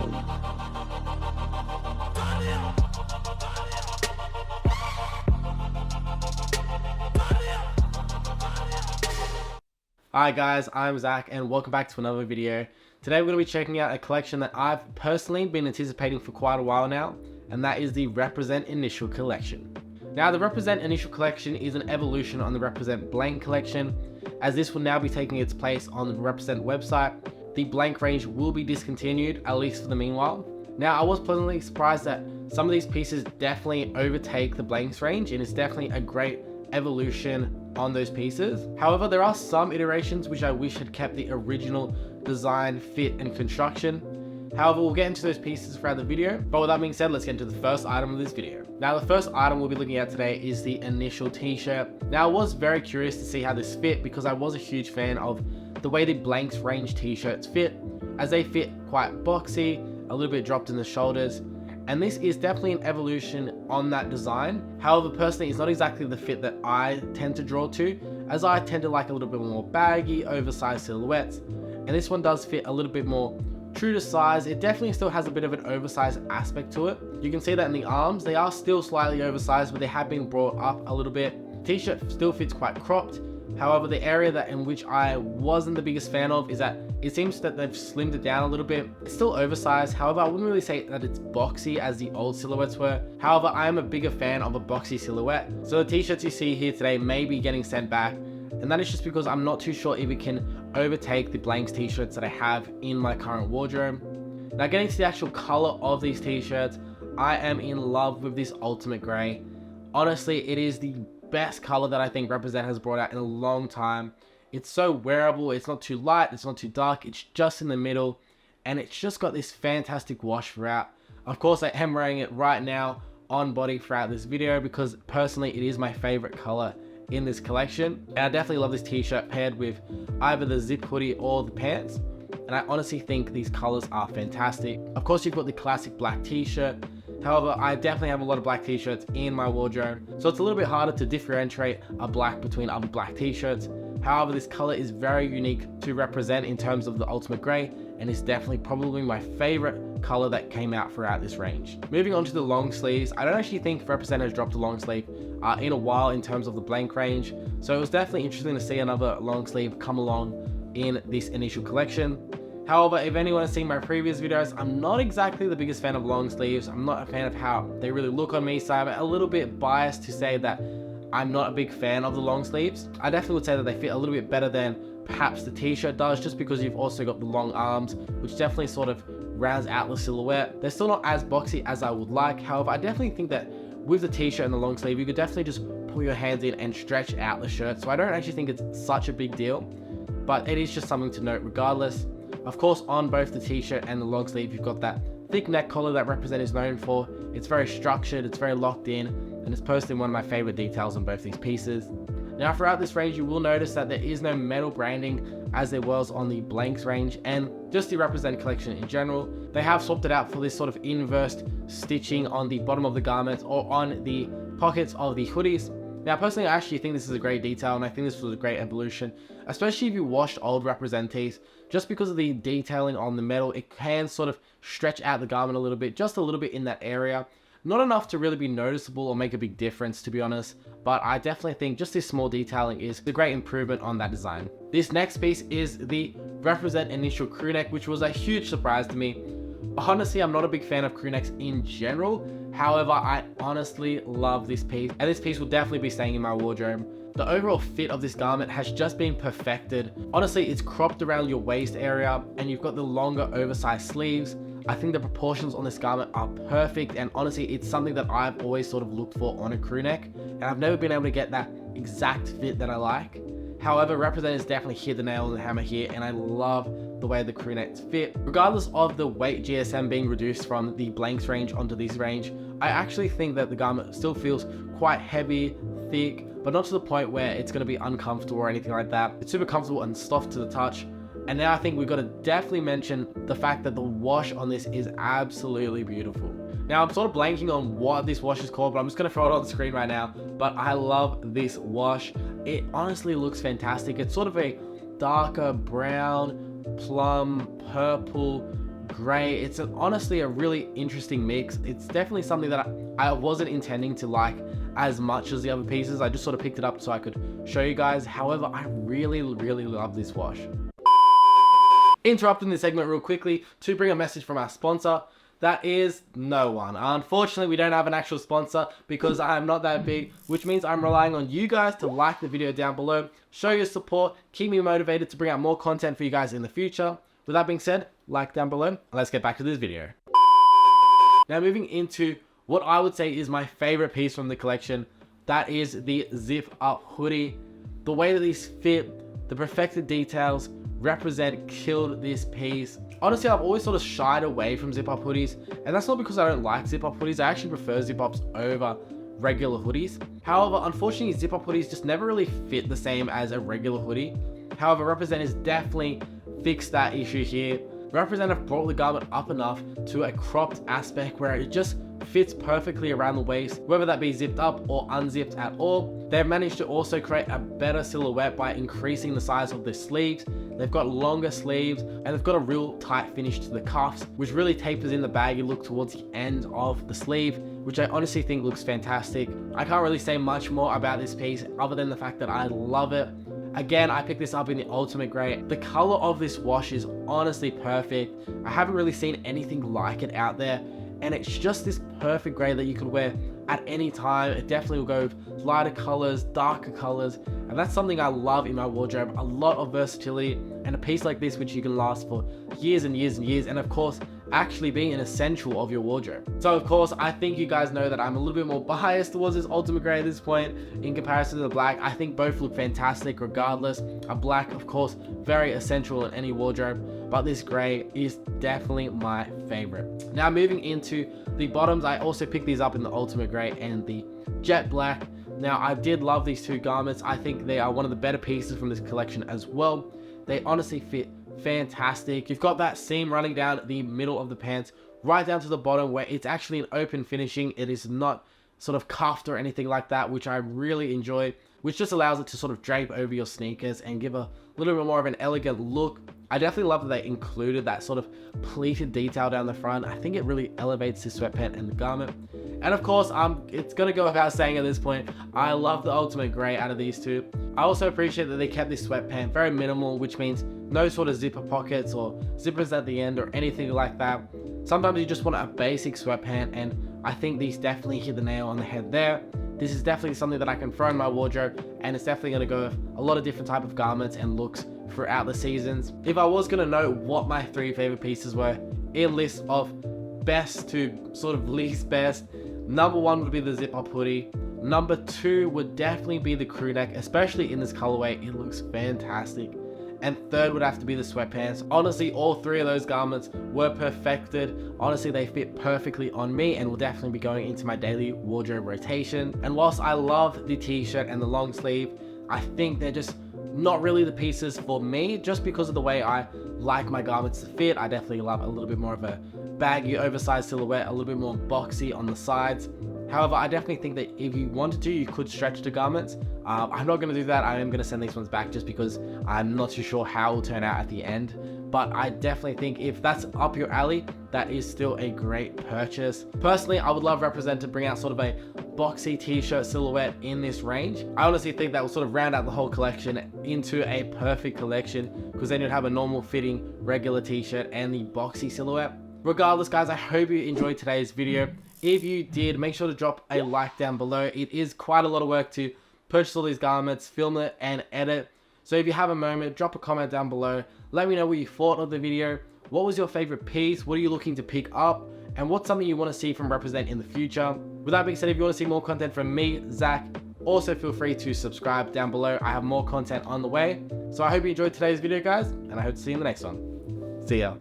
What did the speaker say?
Hi guys, I'm Zach and welcome back to another video. Today we're going to be checking out a collection that I've personally been anticipating for quite a while now, and that is the Represent Initial Collection. Now the Represent Initial Collection is an evolution on the Represent Blank Collection, as this will now be taking its place on the Represent website. The Blank range will be discontinued, at least for the meanwhile. Now I was pleasantly surprised that some of these pieces definitely overtake the Blanks range, and it's definitely a great evolution on those pieces. However, there are some iterations which I wish had kept the original design, fit, and construction. However, we'll get into those pieces throughout the video, but with that being said, let's get into the first item of this video. Now, the first item we'll be looking at today is the Initial t-shirt. Now, I was very curious to see how this fit because I was a huge fan of the way the Blanks range t-shirts fit, as they fit quite boxy, a little bit dropped in the shoulders, and this is definitely an evolution on that design. However, personally, it's not exactly the fit that I tend to draw to, as I tend to like a little bit more baggy, oversized silhouettes, and this one does fit a little bit more true to size. It definitely still has a bit of an oversized aspect to it. You can see that in the arms, they are still slightly oversized, but they have been brought up a little bit. The t-shirt still fits quite cropped. However, the area that in which I wasn't the biggest fan of is that it seems that they've slimmed it down a little bit. It's still oversized. However, I wouldn't really say that it's boxy as the old silhouettes were. However, I am a bigger fan of a boxy silhouette. So the t-shirts you see here today may be getting sent back, and that is just because I'm not too sure if it can overtake the Blanks t-shirts that I have in my current wardrobe. Now, getting to the actual color of these t-shirts, I am in love with this ultimate gray. Honestly, it is the best color that I think Represent has brought out in a long time. It's so wearable, it's not too light, it's not too dark, it's just in the middle, and it's just got this fantastic wash throughout. Of course, I am wearing it right now on body throughout this video because personally it is my favorite color in this collection, and I definitely love this t-shirt paired with either the Zip Hoodie or the pants, and I honestly think these colors are fantastic. Of course, you've got the classic black t-shirt. However, I definitely have a lot of black t-shirts in my wardrobe, so it's a little bit harder to differentiate a black between other black t-shirts. However, this color is very unique to Represent in terms of the ultimate gray, and is definitely probably my favorite color that came out throughout this range. Moving on to the long sleeves, I don't actually think Represent has dropped a long sleeve in a while in terms of the Blank range, so it was definitely interesting to see another long sleeve come along in this initial collection. However, if anyone has seen my previous videos, I'm not exactly the biggest fan of long sleeves. I'm not a fan of how they really look on me, so I'm a little bit biased to say that I'm not a big fan of the long sleeves. I definitely would say that they fit a little bit better than perhaps the t-shirt does, just because you've also got the long arms, which definitely sort of rounds out the silhouette. They're still not as boxy as I would like. However, I definitely think that with the t-shirt and the long sleeve, you could definitely just pull your hands in and stretch out the shirt. So I don't actually think it's such a big deal, but it is just something to note regardless. Of course, on both the t-shirt and the long sleeve, you've got that thick neck collar that Represent is known for. It's very structured, it's very locked in, and it's personally one of my favorite details on both these pieces. Now, throughout this range, you will notice that there is no metal branding as there was on the Blanks range, and just the Represent collection in general. They have swapped it out for this sort of inverse stitching on the bottom of the garments or on the pockets of the hoodies. Now, personally, I actually think this is a great detail, and I think this was a great evolution, especially if you washed old Represent tees. Just because of the detailing on the metal, it can sort of stretch out the garment a little bit, just a little bit in that area. Not enough to really be noticeable or make a big difference, to be honest, but I definitely think just this small detailing is a great improvement on that design. This next piece is the Represent Initial crew neck, which was a huge surprise to me. Honestly, I'm not a big fan of crew necks in general. However, I honestly love this piece, and this piece will definitely be staying in my wardrobe. The overall fit of this garment has just been perfected. Honestly, it's cropped around your waist area, and you've got the longer oversized sleeves. I think the proportions on this garment are perfect, and honestly, it's something that I've always sort of looked for on a crew neck, and I've never been able to get that exact fit that I like. However, Represent has definitely hit the nail on the hammer here, and I love the way the crew necks fit. Regardless of the weight GSM being reduced from the Blanks range onto this range, I actually think that the garment still feels quite heavy, thick, but not to the point where it's going to be uncomfortable or anything like that. It's super comfortable and soft to the touch. And now I think we've got to definitely mention the fact that the wash on this is absolutely beautiful. Now, I'm sort of blanking on what this wash is called, but I'm just going to throw it on the screen right now. But I love this wash. It honestly looks fantastic. It's sort of a darker brown, plum, purple gray. It's honestly a really interesting mix. It's definitely something that I wasn't intending to like as much as the other pieces. I just sort of picked it up so I could show you guys. However, I really love this wash. Interrupting this segment real quickly to bring a message from our sponsor. That is no one. Unfortunately, we don't have an actual sponsor because I am not that big, which means I'm relying on you guys to like the video down below, show your support, keep me motivated to bring out more content for you guys in the future. With that being said, like down below. Let's get back to this video. Now moving into what I would say is my favorite piece from the collection. That is the Zip Up Hoodie. The way that these fit, the perfected details, represent killed this piece. Honestly, I've always sort of shied away from zip up hoodies, and that's not because I don't like zip up hoodies. I actually prefer zip ups over regular hoodies. However, unfortunately, zip up hoodies just never really fit the same as a regular hoodie. However, Represent has definitely fixed that issue here. Represent have brought the garment up enough to a cropped aspect where it just fits perfectly around the waist, whether that be zipped up or unzipped at all. They've managed to also create a better silhouette by increasing the size of the sleeves. They've got longer sleeves and they've got a real tight finish to the cuffs, which really tapers in the baggy look towards the end of the sleeve, which I honestly think looks fantastic. I can't really say much more about this piece other than the fact that I love it. Again, I picked this up in the ultimate gray. The color of this wash is honestly perfect. I haven't really seen anything like it out there, and it's just this perfect gray that you could wear at any time. It definitely will go with lighter colors, darker colors, and that's something I love in my wardrobe. A lot of versatility, and a piece like this which you can last for years and years and years, and of course actually being an essential of your wardrobe. So of course, I think you guys know that I'm a little bit more biased towards this ultimate gray at this point in comparison to the black. I think both look fantastic regardless. A black, of course, very essential in any wardrobe, but this gray is definitely my favorite. Now moving into the bottoms, I also picked these up in the ultimate gray and the jet black. Now I did love these two garments. I think they are one of the better pieces from this collection as well. They honestly fit fantastic. You've got that seam running down the middle of the pants right down to the bottom where it's actually an open finishing. It is not sort of cuffed or anything like that, which I really enjoy, which just allows it to sort of drape over your sneakers and give a little bit more of an elegant look. I definitely love that they included that sort of pleated detail down the front. I think it really elevates the sweatpant and the garment. And of course, it's gonna go without saying at this point, I love the ultimate gray out of these two. I also appreciate that they kept this sweatpant very minimal, which means no sort of zipper pockets or zippers at the end or anything like that. Sometimes you just want a basic sweatpant, and I think these definitely hit the nail on the head there. This is definitely something that I can throw in my wardrobe, and it's definitely going to go with a lot of different type of garments and looks throughout the seasons. If I was going to know what my three favorite pieces were in list of best to sort of least best, number one would be the Zip Up Hoodie. Number two would definitely be the crew neck, especially in this colorway. It looks fantastic. And third would have to be the sweatpants. Honestly, all three of those garments were perfected. Honestly, they fit perfectly on me and will definitely be going into my daily wardrobe rotation. And whilst I love the t-shirt and the long sleeve, I think they're just not really the pieces for me, just because of the way I like my garments to fit. I definitely love a little bit more of a baggy, oversized silhouette, a little bit more boxy on the sides. However, I definitely think that if you wanted to, you could stretch the garments. I'm not going to do that. I am going to send these ones back just because I'm not too sure how it will turn out at the end. But I definitely think if that's up your alley, that is still a great purchase. Personally, I would love Represent to bring out sort of a boxy t-shirt silhouette in this range. I honestly think that will sort of round out the whole collection into a perfect collection, because then you'd have a normal fitting regular t-shirt and the boxy silhouette. Regardless, guys, I hope you enjoyed today's video. If you did, make sure to drop a like down below. It is quite a lot of work to purchase all these garments, film it, and edit. So if you have a moment, drop a comment down below. Let me know what you thought of the video. What was your favorite piece? What are you looking to pick up? And what's something you want to see from Represent in the future? With that being said, if you want to see more content from me, Zach, also feel free to subscribe down below. I have more content on the way. So I hope you enjoyed today's video, guys, and I hope to see you in the next one. See ya.